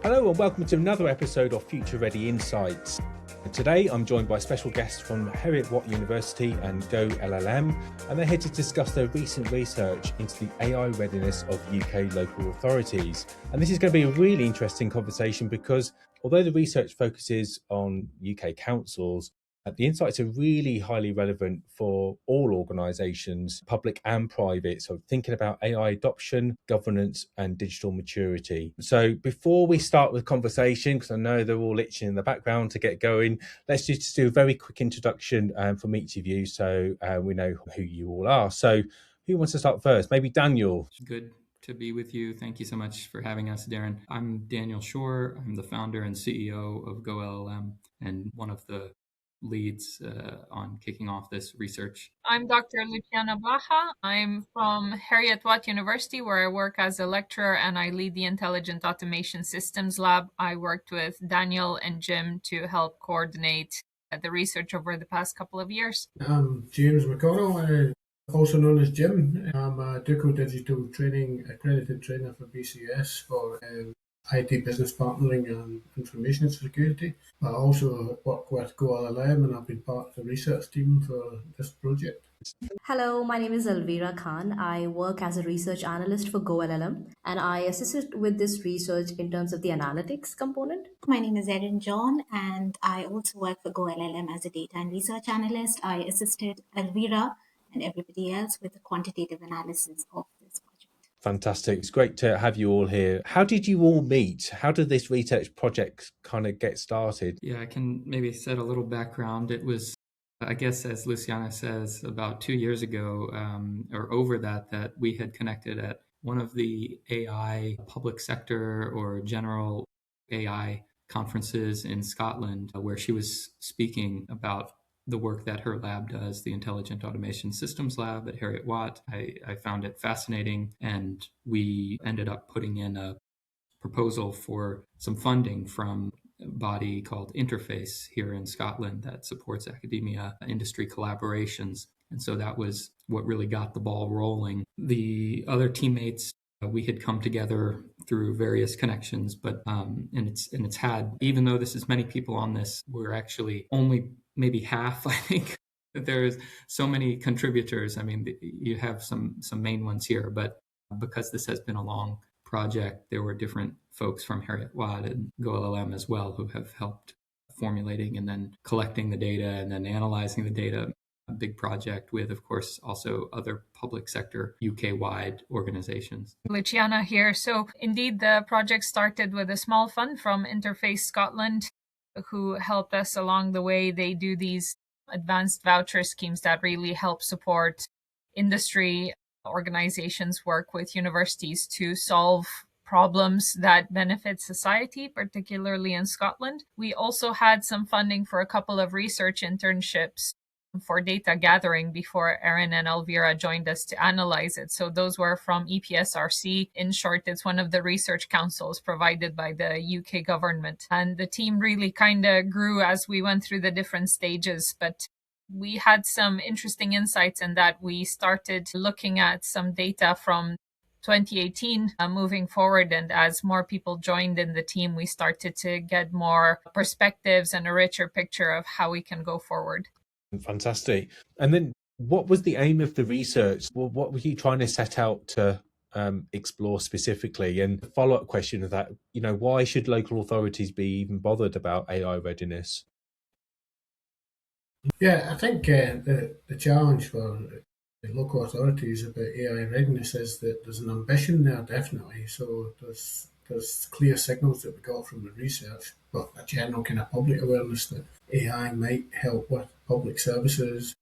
Hello and welcome to another episode of Future Ready Insights. Today I'm joined by special guests from Heriot-Watt University and GoLLM, and they're here to discuss their recent research into the AI readiness of UK local authorities. And this is going to be a really interesting conversation because although the research focuses on UK councils, the insights are really highly relevant for all organisations, public and private. So thinking about AI adoption, governance and digital maturity. So before we start with conversation, because I know they're all itching in the background to get going, let's just do a very quick introduction from each of you so we know who you all are. So who wants to start first? Maybe Daniel. Good to be with you. Thank you so much for having us, Darren. I'm Daniel Shore. I'm the founder and CEO of GoLLM and one of the leads on kicking off this research. I'm Dr. Luciana Baja. I'm from Heriot-Watt University, where I work as a lecturer and I lead the Intelligent Automation Systems Lab. I worked with Daniel and Jim to help coordinate the research over the past couple of years. I'm James McConnell, also known as Jim. I'm a Duco Digital Training accredited trainer for BCS for IT business partnering and information security. I also work with GoLLM and I've been part of the research team for this project. Hello, my name is Alvira Khan. I work as a research analyst for GoLLM and I assisted with this research in terms of the analytics component. My name is Erin John and I also work for GoLLM as a data and research analyst. I assisted Alvira and everybody else with the quantitative analysis of this project. Fantastic. It's great to have you all here. How did you all meet? How did this research project kind of get started? Yeah, I can maybe set a little background. It was, I guess, as Luciana says, about 2 years ago or over that we had connected at one of the AI public sector or general AI conferences in Scotland, where she was speaking about the work that her lab does, the Intelligent Automation Systems Lab at Heriot-Watt. I found it fascinating, and we ended up putting in a proposal for some funding from a body called Interface here in Scotland that supports academia industry collaborations. And so that was what really got the ball rolling. The other teammates, we had come together through various connections, but and it's had, even though this is many people on this, we're actually only maybe half, I think. There's so many contributors. I mean, you have some main ones here, but because this has been a long project, there were different folks from Heriot-Watt and GoLLM as well who have helped formulating and then collecting the data and then analyzing the data. A big project with, of course, also other public sector UK-wide organizations. Luciana here. So indeed, the project started with a small fund from Interface Scotland, who helped us along the way. They do these advanced voucher schemes that really help support industry organizations work with universities to solve problems that benefit society, particularly in Scotland. We also had some funding for a couple of research internships for data gathering before Erin and Elvira joined us to analyze it. So those were from EPSRC. In short, it's one of the research councils provided by the UK government. And the team really kind of grew as we went through the different stages, but we had some interesting insights in that we started looking at some data from 2018 moving forward. And as more people joined in the team, we started to get more perspectives and a richer picture of how we can go forward. Fantastic. And then what was the aim of the research? What were you trying to set out to explore specifically? And the follow-up question of that, why should local authorities be even bothered about AI readiness? Yeah, I think the challenge for the local authorities about AI readiness is that there's an ambition there, definitely. So there's clear signals that we got from the research, but a general kind of public awareness that AI might help with public services,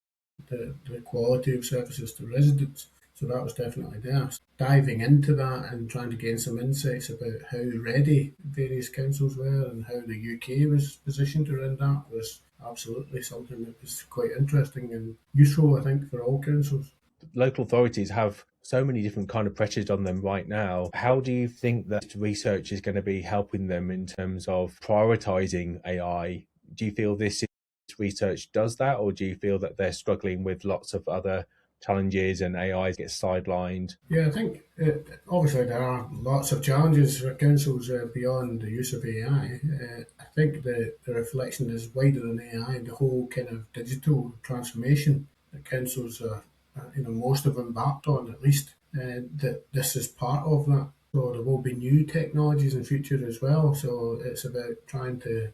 the quality of services to residents. So that was definitely there. Diving into that and trying to gain some insights about how ready various councils were and how the UK was positioned around that was absolutely something that was quite interesting and useful, I think, for all councils. Local authorities have so many different kind of pressures on them right now. How do you think that research is going to be helping them in terms of prioritizing AI? Do you feel this research does that, or do you feel that they're struggling with lots of other challenges and AI gets sidelined? Yeah, I think obviously there are lots of challenges for councils beyond the use of AI. I think the reflection is wider than AI and the whole kind of digital transformation that councils are, most of them embarked on at least, that this is part of that. So there will be new technologies in future as well. So it's about trying to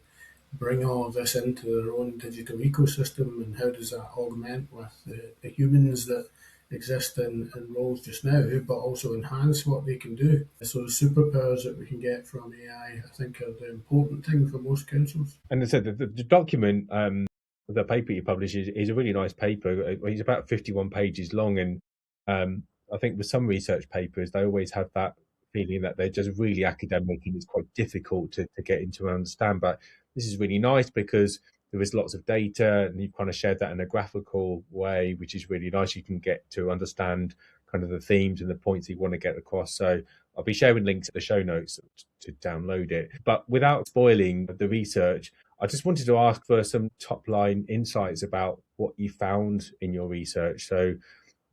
bring all of this into their own digital ecosystem and how does that augment with the humans that exist in roles just now, but also enhance what they can do. So the superpowers that we can get from AI, I think, are the important thing for most councils. And as I said, the document, the paper you publish is a really nice paper. It's about 51 pages long, and I think with some research papers, they always have that feeling that they're just really academic and it's quite difficult to get into and understand. But this is really nice because there is lots of data and you've kind of shared that in a graphical way, which is really nice. You can get to understand kind of the themes and the points you want to get across. So I'll be sharing links in the show notes to download it. But without spoiling the research, I just wanted to ask for some top line insights about what you found in your research. So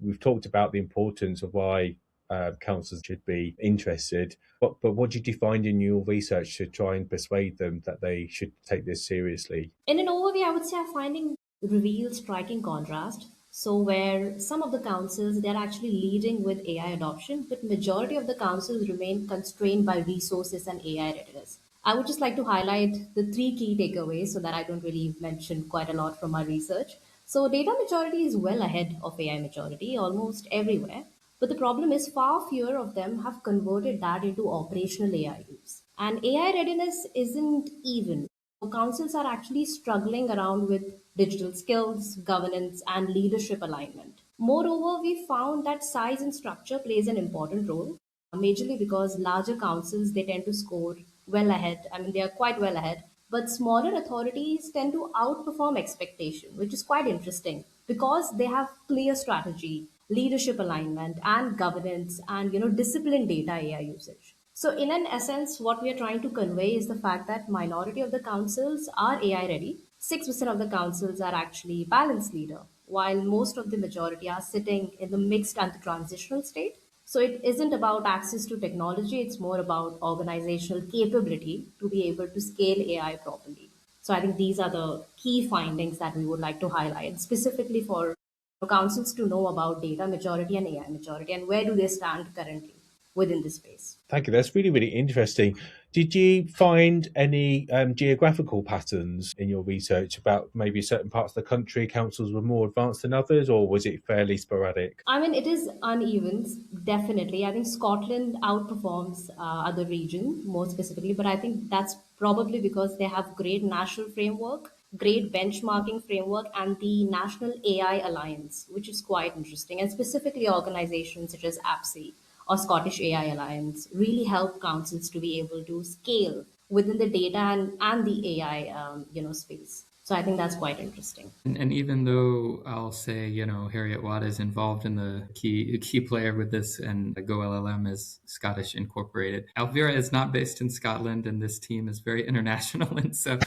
we've talked about the importance of why councils should be interested, but what did you find in your research to try and persuade them that they should take this seriously? In an overview, I would say our finding reveals striking contrast. So where some of the councils they're actually leading with AI adoption, but majority of the councils remain constrained by resources and AI readiness. I would just like to highlight the three key takeaways so that I don't really mention quite a lot from my research. So data maturity is well ahead of AI maturity almost everywhere. But the problem is far fewer of them have converted that into operational AI use. And AI readiness isn't even. So councils are actually struggling around with digital skills, governance, and leadership alignment. Moreover, we found that size and structure plays an important role, majorly because larger councils they tend to score well ahead. I mean, they are quite well ahead, but smaller authorities tend to outperform expectation, which is quite interesting because they have clear strategy, leadership alignment, and governance, and disciplined data AI usage. So, in an essence, what we are trying to convey is the fact that minority of the councils are AI ready. 6% of the councils are actually balanced leader, while most of the majority are sitting in the mixed and the transitional state. So it isn't about access to technology, it's more about organizational capability to be able to scale AI properly. So I think these are the key findings that we would like to highlight specifically for councils to know about data maturity and AI maturity and where do they stand currently within this space. Thank you. That's really, really interesting. Did you find any geographical patterns in your research about maybe certain parts of the country councils were more advanced than others, or was it fairly sporadic? I mean, it is uneven, definitely. I think Scotland outperforms other regions more specifically, but I think that's probably because they have great national framework, great benchmarking framework, and the National AI Alliance, which is quite interesting. And specifically, organizations such as APSI or Scottish AI Alliance really help councils to be able to scale within the data and the AI, space. So I think that's quite interesting. And even though I'll say, Heriot-Watt is involved in the key player with this, and GoLLM is Scottish incorporated, Elvira is not based in Scotland, and this team is very international. And so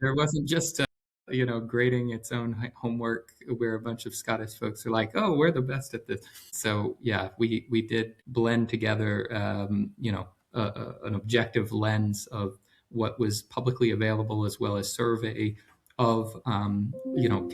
there wasn't just grading its own homework where a bunch of Scottish folks are like, oh, we're the best at this. So yeah, we did blend together, an objective lens of what was publicly available as well as survey of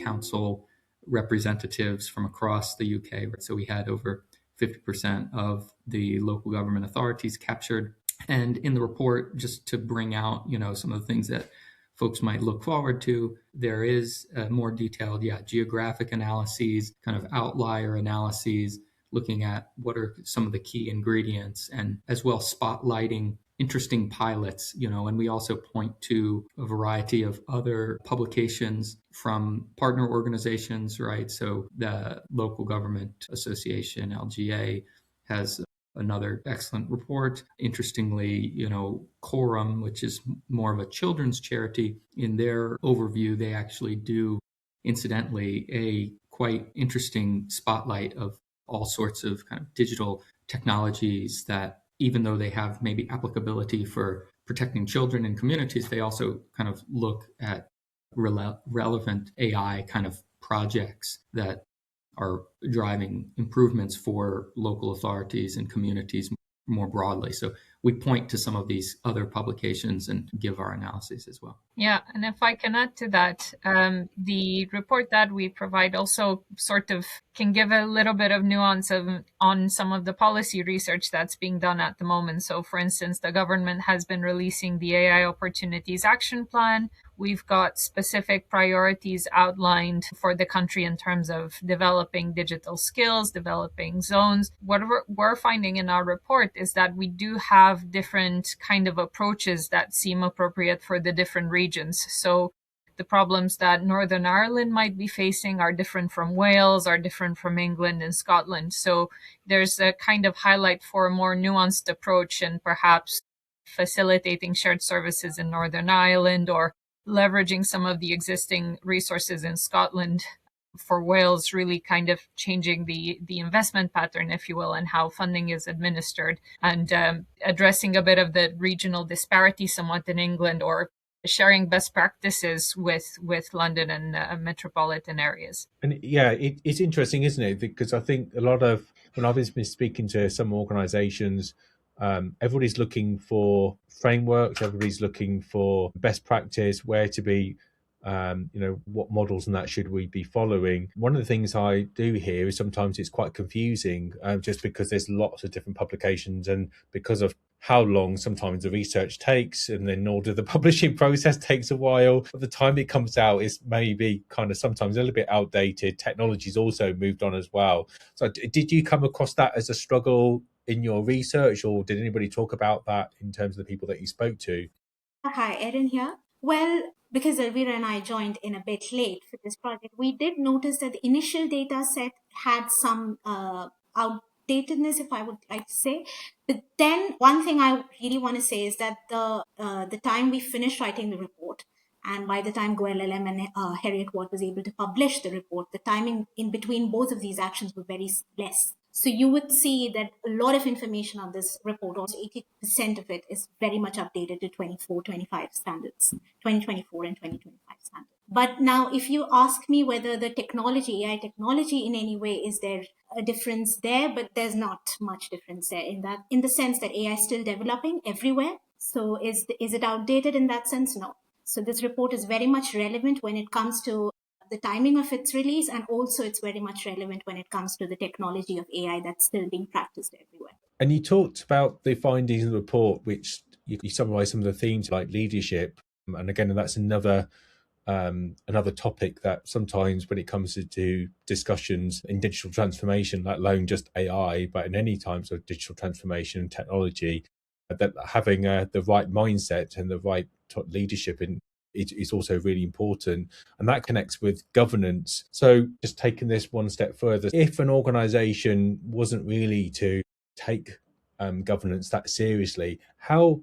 council representatives from across the UK. So we had over 50% of the local government authorities captured. And in the report, just to bring out some of the things that folks might look forward to, there is more detailed geographic analyses, kind of outlier analyses, looking at what are some of the key ingredients, and as well spotlighting interesting pilots, and we also point to a variety of other publications from partner organizations, right? So the Local Government Association, LGA, has another excellent report. Interestingly, Quorum, which is more of a children's charity, in their overview, they actually do, incidentally, a quite interesting spotlight of all sorts of kind of digital technologies that, even though they have maybe applicability for protecting children and communities, they also kind of look at relevant AI kind of projects that are driving improvements for local authorities and communities more broadly. So we point to some of these other publications and give our analyses as well. Yeah, and if I can add to that, the report that we provide also sort of can give a little bit of nuance on some of the policy research that's being done at the moment. So, for instance, the government has been releasing the AI Opportunities Action Plan. We've got specific priorities outlined for the country in terms of developing digital skills, developing zones. What we're finding in our report is that we do have different kind of approaches that seem appropriate for the different regions. So the problems that Northern Ireland might be facing are different from Wales, are different from England and Scotland. So there's a kind of highlight for a more nuanced approach and perhaps facilitating shared services in Northern Ireland or leveraging some of the existing resources in Scotland. For Wales, really kind of changing the investment pattern, if you will, and how funding is administered, and addressing a bit of the regional disparity somewhat in England, or sharing best practices with London and metropolitan areas. And yeah, it's interesting, isn't it? Because I think a lot of, when I've been speaking to some organizations, everybody's looking for frameworks, everybody's looking for best practice, where to be, what models and that should we be following. One of the things I do hear is sometimes it's quite confusing, just because there's lots of different publications, and because of how long sometimes the research takes, and then order the publishing process takes a while. By the time it comes out, it's maybe kind of sometimes a little bit outdated. Technology's also moved on as well. So did you come across that as a struggle in your research, or did anybody talk about that in terms of the people that you spoke to? Hi, Erin here. Well, because Elvira and I joined in a bit late for this project, we did notice that the initial data set had some outdatedness, if I would like to say. But then one thing I really want to say is that the time we finished writing the report, and by the time GoLLM and Heriot-Watt was able to publish the report, the timing in between both of these actions were very less. So you would see that a lot of information on this report, almost 80% of it, is very much updated to 24-25 standards, 2024 and 2025 standards. But now, if you ask me whether the technology, AI technology in any way, is there a difference there? But there's not much difference there in the sense that AI is still developing everywhere. So is it outdated in that sense? No. So this report is very much relevant when it comes to the timing of its release, and also it's very much relevant when it comes to the technology of AI that's still being practiced everywhere. And you talked about the findings in the report, which you summarise some of the themes like leadership, and again, that's another topic that sometimes when it comes to discussions in digital transformation, let alone just AI, but in any types of digital transformation and technology, that having the right mindset and the right leadership is also really important, and that connects with governance. So just taking this one step further, if an organization wasn't really to take governance that seriously, how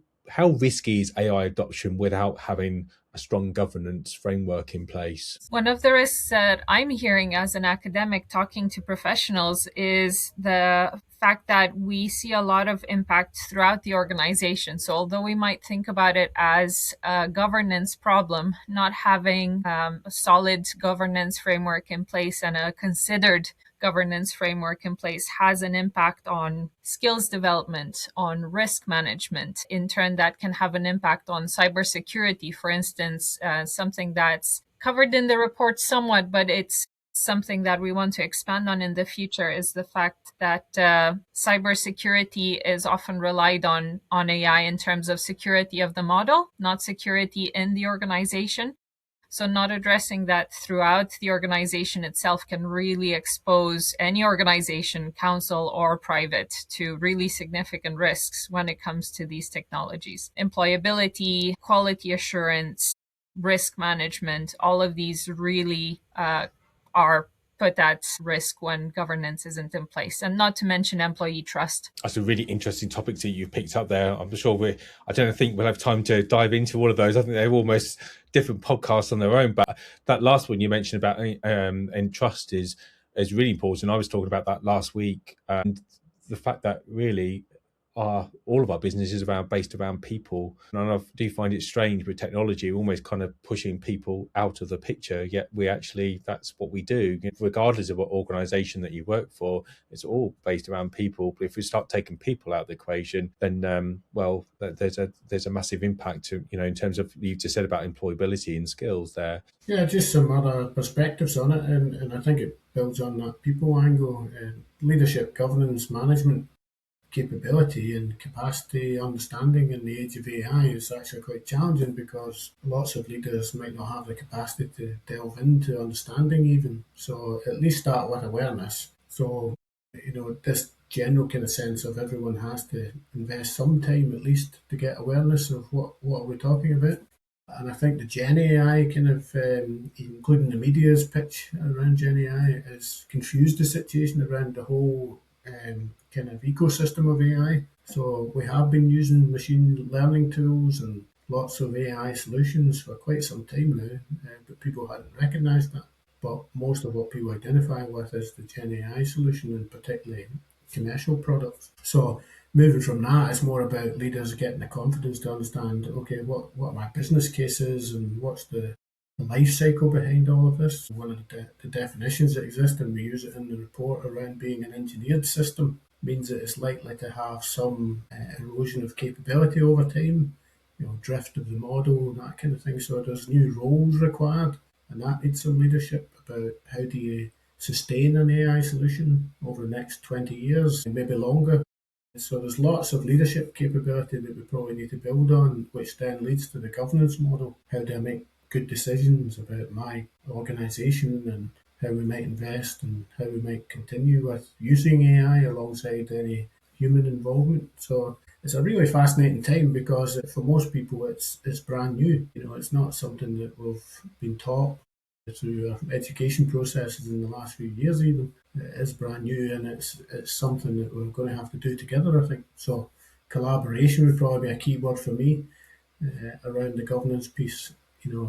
risky is AI adoption without having a strong governance framework in place? One of the risks that I'm hearing as an academic talking to professionals is the fact that we see a lot of impact throughout the organization. So although we might think about it as a governance problem, not having a solid governance framework in place and a considered governance framework in place has an impact on skills development, on risk management. In turn, that can have an impact on cybersecurity, for instance, something that's covered in the report somewhat, but it's something that we want to expand on in the future, is the fact that cybersecurity is often relied on AI in terms of security of the model, not security in the organization. So not addressing that throughout the organization itself can really expose any organization, council or private, to really significant risks when it comes to these technologies. Employability, quality assurance, risk management, all of these really are put at risk when governance isn't in place, and not to mention employee trust. That's a really interesting topic that you've picked up there. I'm sure I don't think we'll have time to dive into all of those. I think they're almost different podcasts on their own, but that last one you mentioned about and trust is really important. I was talking about that last week, and the fact that really all of our businesses based around people. And I do find it strange with technology, almost kind of pushing people out of the picture, yet that's what we do. Regardless of what organization that you work for, it's all based around people. But if we start taking people out of the equation, then there's a massive impact to, in terms of, you just said about employability and skills there. Yeah, just some other perspectives on it, and I think it builds on that people angle. Leadership, governance, management capability and capacity, understanding in the age of AI is actually quite challenging, because lots of leaders might not have the capacity to delve into understanding even. So at least start with awareness. So, this general kind of sense of everyone has to invest some time at least to get awareness of what are we talking about. And I think the Gen AI kind of, including the media's pitch around Gen AI, has confused the situation around the whole kind of ecosystem of AI. So we have been using machine learning tools and lots of AI solutions for quite some time now, but people hadn't recognised that. But most of what people identify with is the Gen AI solution, and particularly commercial products. So moving from that, it's more about leaders getting the confidence to understand, okay, what are my business cases and what's the life cycle behind all of this. One of the definitions that exist, and we use it in the report, around being an engineered system, means that it's likely to have some erosion of capability over time, drift of the model, that kind of thing. So there's new roles required, and that needs some leadership about how do you sustain an AI solution over the next 20 years, and maybe longer. So there's lots of leadership capability that we probably need to build on, which then leads to the governance model. How do I make good decisions about my organisation, and how we might invest, and how we might continue with using AI alongside any human involvement? So it's a really fascinating time, because for most people it's brand new. It's not something that we've been taught through our education processes in the last few years even. It is brand new, and it's something that we're going to have to do together, I think. So collaboration would probably be a key word for me around the governance piece.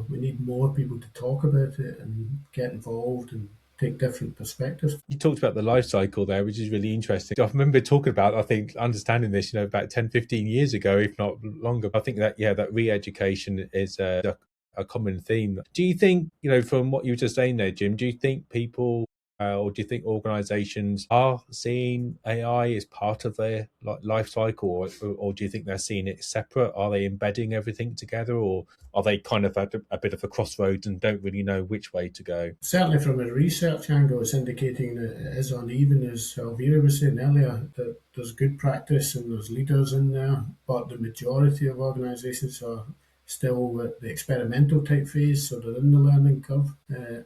We need more people to talk about it and get involved and take different perspectives. You talked about the life cycle there, which is really interesting. I remember talking about, I think, understanding this, about 10, 15 years ago, if not longer. I think that, that re-education is a common theme. Do you think, from what you were just saying there, Jim, do you think people or do you think organizations are seeing AI as part of their life cycle, or do you think they're seeing it separate? Are they embedding everything together, or are they kind of at a bit of a crossroads and don't really know which way to go? Certainly from a research angle, it's indicating that it is uneven, as Elvira was saying earlier, that there's good practice and there's leaders in there, but the majority of organizations are still at the experimental type phase, so they're in the learning curve.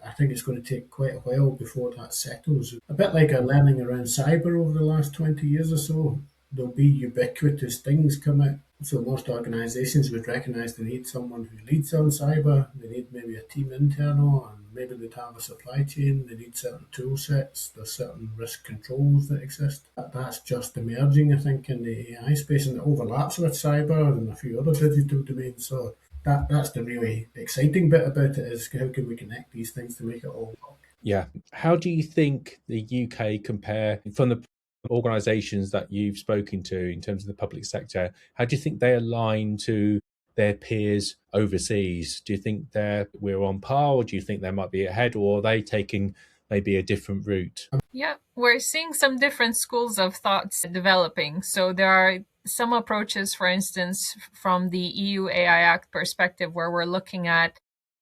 I think it's going to take quite a while before that settles. A bit like our learning around cyber over the last 20 years or so. There'll be ubiquitous things come out. So most organisations would recognise they need someone who leads on cyber. They need maybe a team internal, and maybe they'd have a supply chain. They need certain tool sets. There's certain risk controls that exist. That's just emerging, I think, in the AI space, and it overlaps with cyber and a few other digital domains. So that's the really exciting bit about it, is how can we connect these things to make it all work. Yeah. How do you think the UK compare from the organisations that you've spoken to in terms of the public sector? How do you think they align to their peers overseas? Do you think we're on par, or do you think they might be ahead, or are they taking maybe a different route? Yeah, we're seeing some different schools of thoughts developing. So there are some approaches, for instance, from the EU AI Act perspective, where we're looking at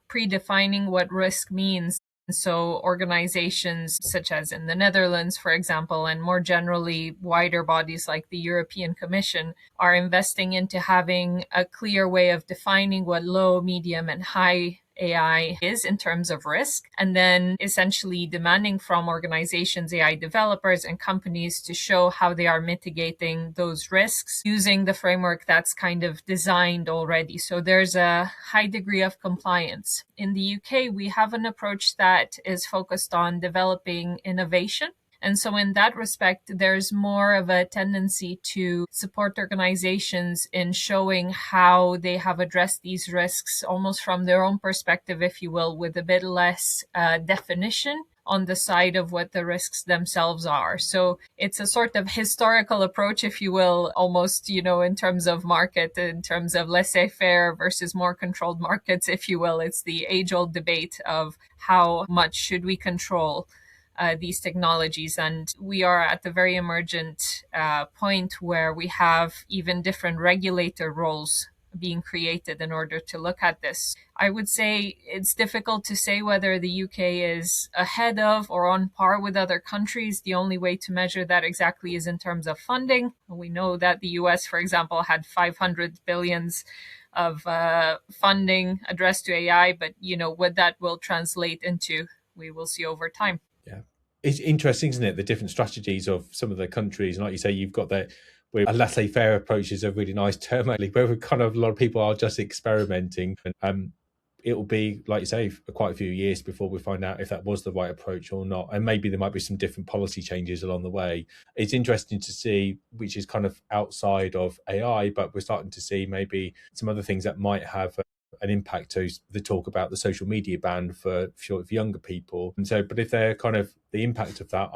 predefining what risk means. So organizations such as in the Netherlands, for example, and more generally wider bodies like the European Commission are investing into having a clear way of defining what low, medium, and high AI is in terms of risk, and then essentially demanding from organizations, AI developers, and companies to show how they are mitigating those risks using the framework that's kind of designed already. So there's a high degree of compliance. In the UK, we have an approach that is focused on developing innovation. And so in that respect, there's more of a tendency to support organizations in showing how they have addressed these risks almost from their own perspective, if you will, with a bit less definition on the side of what the risks themselves are. So it's a sort of historical approach, if you will, almost, in terms of market, in terms of laissez-faire versus more controlled markets, if you will. It's the age-old debate of how much should we control these technologies. And we are at the very emergent point where we have even different regulator roles being created in order to look at this. I would say it's difficult to say whether the UK is ahead of or on par with other countries. The only way to measure that exactly is in terms of funding. We know that the US, for example, had 500 billions of funding addressed to AI, but what that will translate into, we will see over time. Yeah, it's interesting, isn't it? The different strategies of some of the countries, and like you say, you've got that. Where a laissez-faire approach is a really nice term, actually, where kind of a lot of people are just experimenting. And it will be, like you say, for quite a few years before we find out if that was the right approach or not. And maybe there might be some different policy changes along the way. It's interesting to see, which is kind of outside of AI, but we're starting to see maybe some other things that might have an impact. To the talk about the social media ban for younger people. And so, but if they're kind of the impact of that,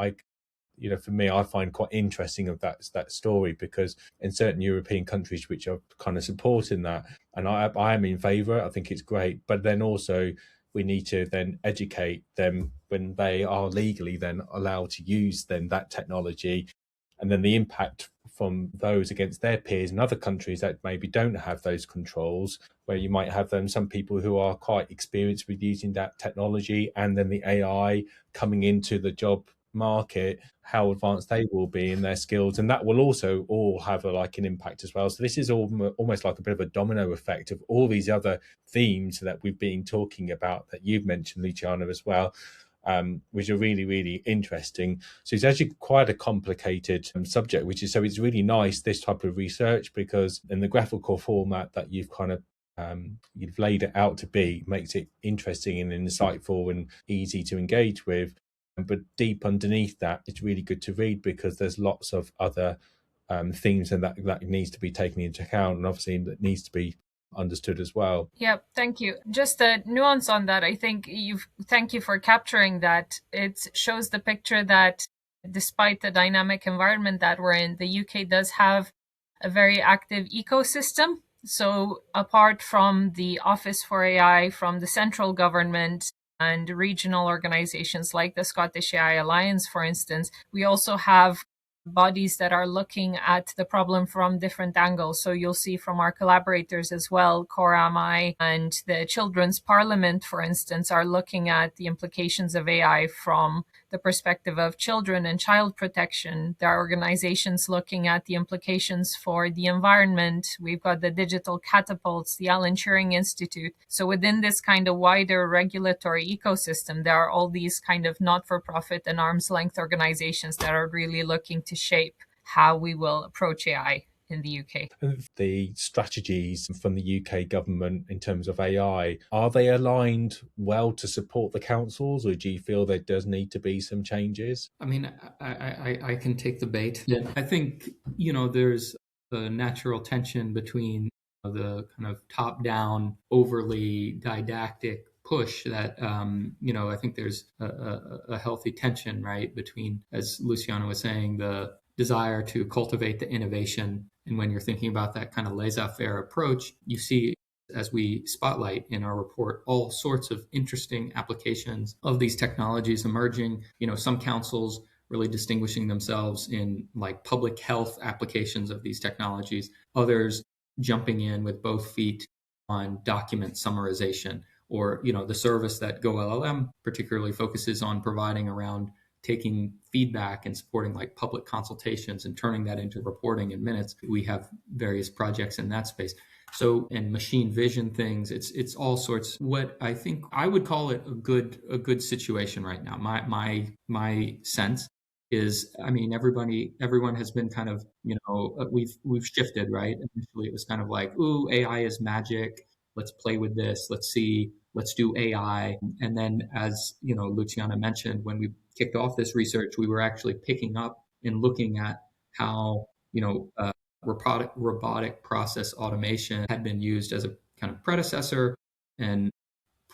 for me, I find quite interesting of that story, because in certain European countries which are kind of supporting that, and I am in favour. I think it's great, but then also we need to then educate them when they are legally then allowed to use then that technology, and then the impact from those against their peers in other countries that maybe don't have those controls, where you might have some people who are quite experienced with using that technology, and then the AI coming into the job market, how advanced they will be in their skills, and that will also all have an impact as well. So this is almost like a bit of a domino effect of all these other themes that we've been talking about, that you've mentioned, Luciana, as well, which are really, really interesting. So it's actually quite a complicated subject, so it's really nice, this type of research, because in the graphical format that you've kind of you've laid it out to be, makes it interesting and insightful and easy to engage with. But deep underneath that, it's really good to read, because there's lots of other themes, and that needs to be taken into account, and obviously that needs to be understood as well. Yeah, thank you. Just a nuance on that. I think thank you for capturing that. It shows the picture that despite the dynamic environment that we're in, the UK does have a very active ecosystem. So apart from the Office for AI, from the central government and regional organizations like the Scottish AI Alliance, for instance, we also have bodies that are looking at the problem from different angles. So you'll see from our collaborators as well, CORAMI and the Children's Parliament, for instance, are looking at the implications of AI from the perspective of children and child protection. There are organizations looking at the implications for the environment. We've got the Digital Catapults, the Alan Turing Institute. So within this kind of wider regulatory ecosystem, there are all these kind of not-for-profit and arm's length organizations that are really looking to shape how we will approach AI in the UK. The strategies from the UK government in terms of AI, are they aligned well to support the councils, or do you feel there does need to be some changes? I mean, I can take the bait. Yeah. I think, there's a natural tension between the kind of top-down, overly didactic push that, I think there's a healthy tension, right, between, as Luciana was saying, the desire to cultivate the innovation. And when you're thinking about that kind of laissez-faire approach, you see, as we spotlight in our report, all sorts of interesting applications of these technologies emerging. Some councils really distinguishing themselves in like public health applications of these technologies, others jumping in with both feet on document summarization, or the service that GoLLM particularly focuses on providing around taking feedback and supporting like public consultations and turning that into reporting in minutes. We have various projects in that space. So, and machine vision things, it's all sorts. What I think I would call it a good situation right now. My sense is, I mean, everyone has been kind of, we've shifted, right? Initially it was kind of like, ooh, AI is magic. Let's play with this. Let's do AI. And then, as Luciana mentioned, when we kicked off this research, we were actually picking up and looking at how, robotic process automation had been used as a kind of predecessor and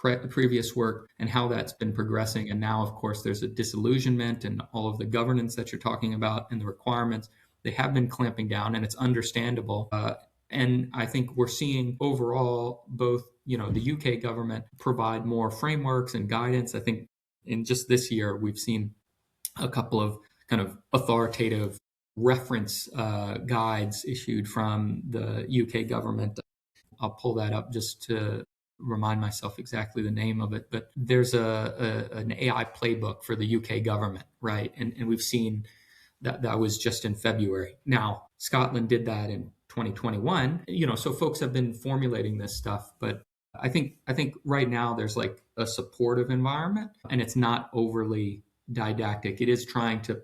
previous work and how that's been progressing. And now, of course, there's a disillusionment and all of the governance that you're talking about and the requirements. They have been clamping down, and it's understandable. And I think we're seeing overall both, the UK government provide more frameworks and guidance. I think in just this year, we've seen a couple of kind of authoritative reference guides issued from the UK government. I'll pull that up just to remind myself exactly the name of it. But there's an AI playbook for the UK government, right? And we've seen that was just in February. Now, Scotland did that in 2021. So folks have been formulating this stuff, but I think right now there's like a supportive environment, and it's not overly didactic. It is trying to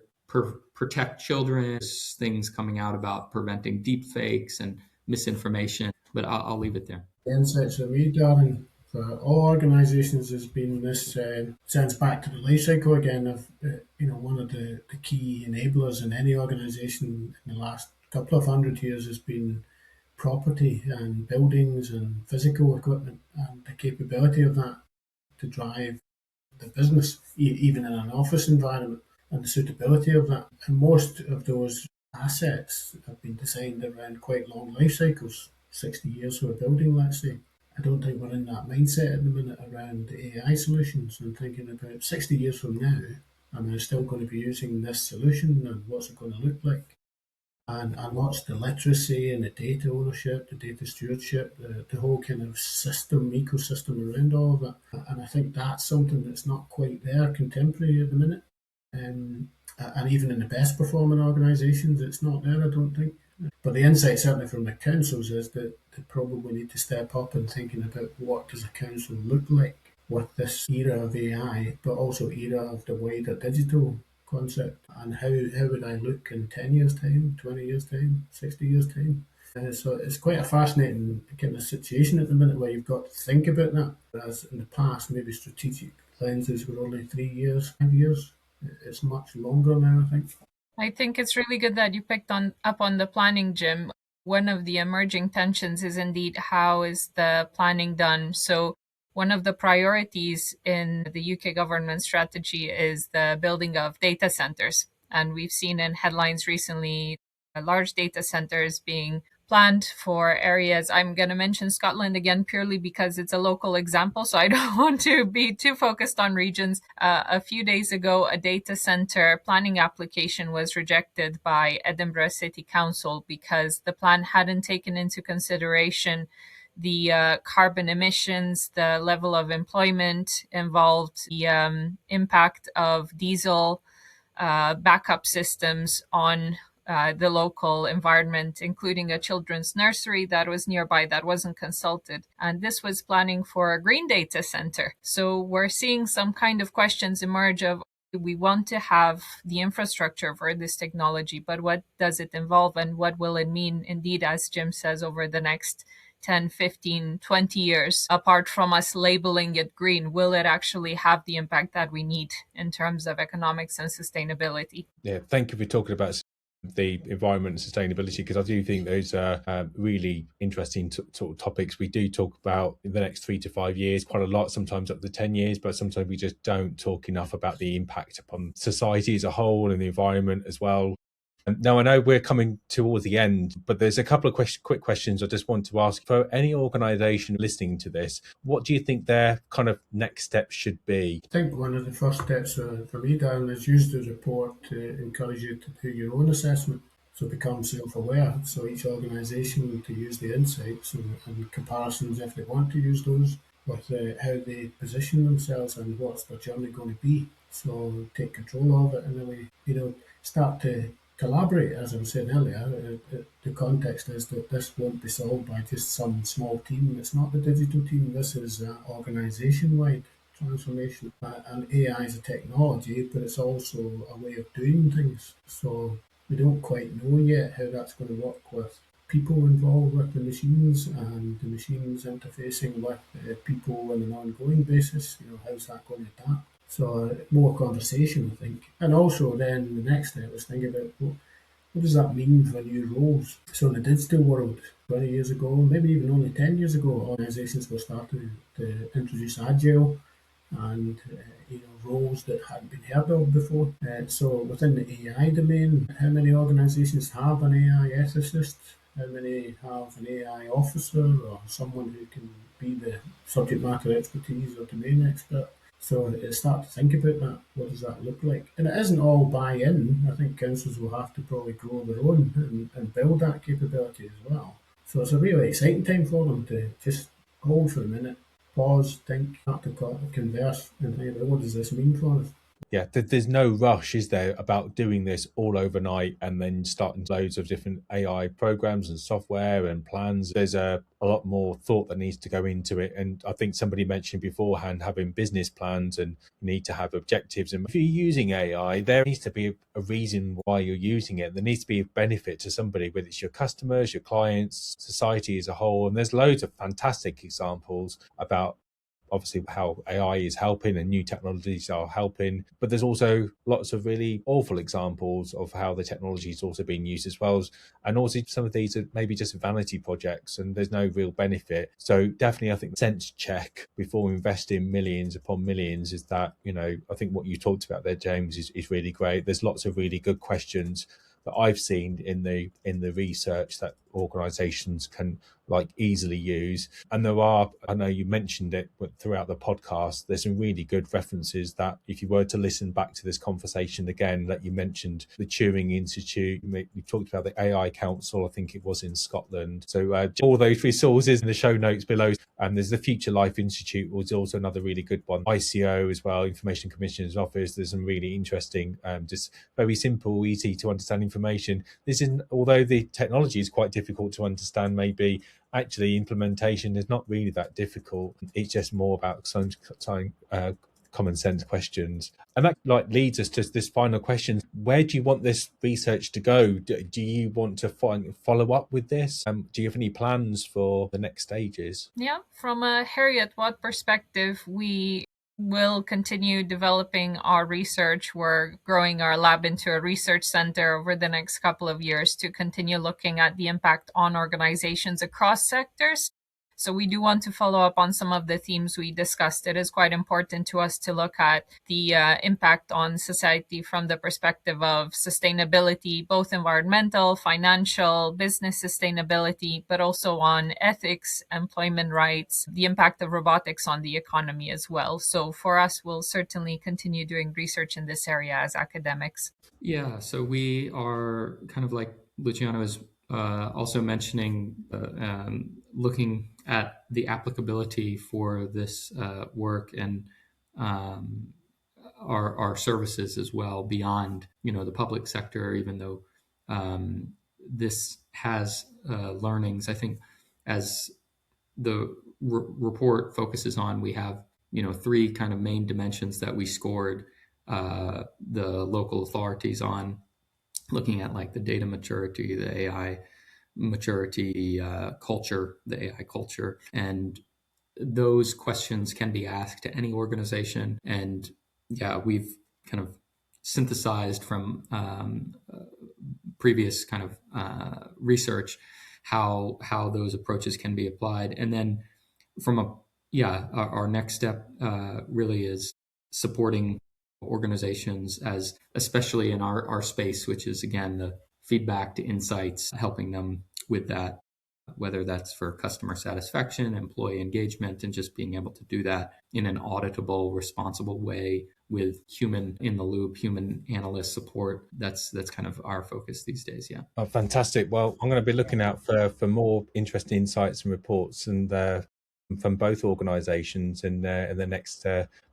protect children. There's things coming out about preventing deep fakes and misinformation, but I'll leave it there. The insights for me, Darren, for all organisations has been this sense back to the life cycle again of, one of the key enablers in any organisation in the last couple of 100 years has been property and buildings and physical equipment and the capability of that to drive the business, even in an office environment, and the suitability of that. And most of those assets have been designed around quite long life cycles, 60 years for a building, let's say. I don't think we're in that mindset at the minute around the AI solutions and thinking about 60 years from now, am I still going to be using this solution and what's it going to look like? And what's the literacy and the data ownership, the data stewardship, the whole kind of ecosystem around all of that. And I think that's something that's not quite there contemporary at the minute. And even in the best performing organisations, it's not there, I don't think. But the insight certainly from the councils is that they probably need to step up in thinking about what does a council look like with this era of AI, but also era of the wider digital concept, and how would I look in 10 years' time, 20 years' time, 60 years' time. So it's quite a fascinating kind of situation at the minute where you've got to think about that. Whereas in the past, maybe strategic lenses were only 3 years, 5 years. It's much longer now, I think. I think it's really good that you picked up on the planning, Jim. One of the emerging tensions is indeed how is the planning done. So one of the priorities in the UK government strategy is the building of data centers. And we've seen in headlines recently large data centers being planned for areas. I'm going to mention Scotland again purely because it's a local example, so I don't want to be too focused on regions. A few days ago, a data center planning application was rejected by Edinburgh City Council because the plan hadn't taken into consideration the carbon emissions, the level of employment involved, the impact of diesel backup systems on the local environment, including a children's nursery that was nearby that wasn't consulted. And this was planning for a green data center. So we're seeing some kind of questions emerge of, we want to have the infrastructure for this technology, but what does it involve and what will it mean, indeed, as Jim says, over the next 10, 15, 20 years, apart from us labeling it green? Will it actually have the impact that we need in terms of economics and sustainability? Yeah, thank you for talking about the environment and sustainability, because I do think those are really interesting sort of topics. We do talk about in the next 3 to 5 years quite a lot, sometimes up to 10 years, but sometimes we just don't talk enough about the impact upon society as a whole and the environment as well. Now, I know we're coming towards the end, but there's a couple of quick questions I just want to ask. For any organisation listening to this, what do you think their kind of next steps should be? I think one of the first steps for me, Darren, is use the report to encourage you to do your own assessment. So become self-aware. So each organisation to use the insights and comparisons, if they want to use those, with how they position themselves and what's their journey going to be. So take control of it in a way, start to collaborate. As I was saying earlier, the context is that this won't be solved by just some small team. It's not the digital team. This is organisation-wide transformation. And AI is a technology, but it's also a way of doing things. So we don't quite know yet how that's going to work with people involved with the machines and the machines interfacing with people on an ongoing basis. How's that going to adapt? So more conversation, I think. And also then the next step is thinking about what does that mean for new roles? So in the digital world, 20 years ago, maybe even only 10 years ago, organisations were starting to introduce agile and roles that hadn't been heard of before. So within the AI domain, how many organisations have an AI ethicist? How many have an AI officer or someone who can be the subject matter expertise or domain expert? So start to think about that. What does that look like? And it isn't all buy-in. I think councils will have to probably grow their own and build that capability as well. So it's a really exciting time for them to just hold for a minute, pause, think, start to converse, and think about what does this mean for us? Yeah, there's no rush, is there, about doing this all overnight and then starting loads of different AI programs and software and plans. There's a lot more thought that needs to go into it. And I think somebody mentioned beforehand having business plans and you need to have objectives. And if you're using AI, there needs to be a reason why you're using it. There needs to be a benefit to somebody, whether it's your customers, your clients, society as a whole. And there's loads of fantastic examples about obviously how AI is helping and new technologies are helping, but there's also lots of really awful examples of how the technology is also being used as well. And also some of these are maybe just vanity projects and there's no real benefit. So definitely I think sense check before investing millions upon millions is that, I think what you talked about there, James, is really great. There's lots of really good questions that I've seen in the research that organizations can easily use. And there are, I know you mentioned it throughout the podcast, there's some really good references that if you were to listen back to this conversation again, that you mentioned the Turing Institute, you talked about the AI Council, I think it was in Scotland. So all those resources in the show notes below. And there's the Future Life Institute, which is also another really good one. ICO as well, Information Commissioner's Office. There's some really interesting, just very simple, easy to understand information. This isn't, although the technology is quite difficult to understand, maybe actually implementation is not really that difficult. It's just more about some common sense questions. And that leads us to this final question. Where do you want this research to go? Do you want to follow up with this? Do you have any plans for the next stages? Yeah, from a Heriot-Watt perspective, we will continue developing our research. We're growing our lab into a research center over the next couple of years to continue looking at the impact on organizations across sectors. So we do want to follow up on some of the themes we discussed. It is quite important to us to look at the impact on society from the perspective of sustainability, both environmental, financial, business sustainability, but also on ethics, employment rights, the impact of robotics on the economy as well. So for us, we'll certainly continue doing research in this area as academics. Yeah, so we are kind of like Luciano is also mentioning, looking at the applicability for this work and our services as well beyond, the public sector, even though this has learnings. I think as the report focuses on, we have, three kind of main dimensions that we scored the local authorities on, looking at the data maturity, the AI maturity, culture, the AI culture. And those questions can be asked to any organization. And yeah, we've kind of synthesized from previous kind of research how those approaches can be applied. And then from our next step really is supporting organizations, as especially in our space, which is again the feedback to insights, helping them with that, whether that's for customer satisfaction, employee engagement, and just being able to do that in an auditable, responsible way with human in the loop, human analyst support. That's kind of our focus these days. Yeah. Oh, fantastic. Well, I'm going to be looking out for more interesting insights and reports and from both organisations in the next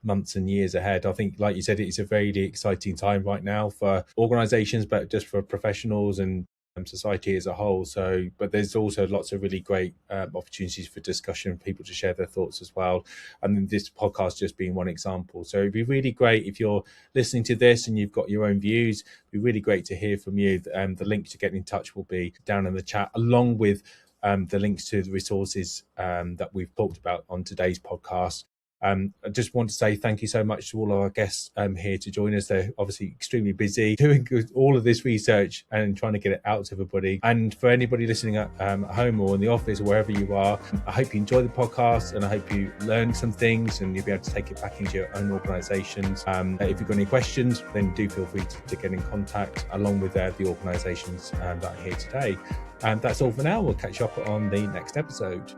months and years ahead. I think, like you said, it's a very exciting time right now for organisations, but just for professionals and society as a whole. So, but there's also lots of really great opportunities for discussion, people to share their thoughts as well. And then this podcast just being one example. So it'd be really great if you're listening to this and you've got your own views. It'd be really great to hear from you. The link to get in touch will be down in the chat, along with the links to the resources that we've talked about on today's podcast. I just want to say thank you so much to all our guests here to join us. They're obviously extremely busy doing all of this research and trying to get it out to everybody. And for anybody listening at home or in the office or wherever you are, I hope you enjoy the podcast and I hope you learn some things and you'll be able to take it back into your own organisations. If you've got any questions, then do feel free to get in contact along with the organisations that are here today. And that's all for now. We'll catch you up on the next episode.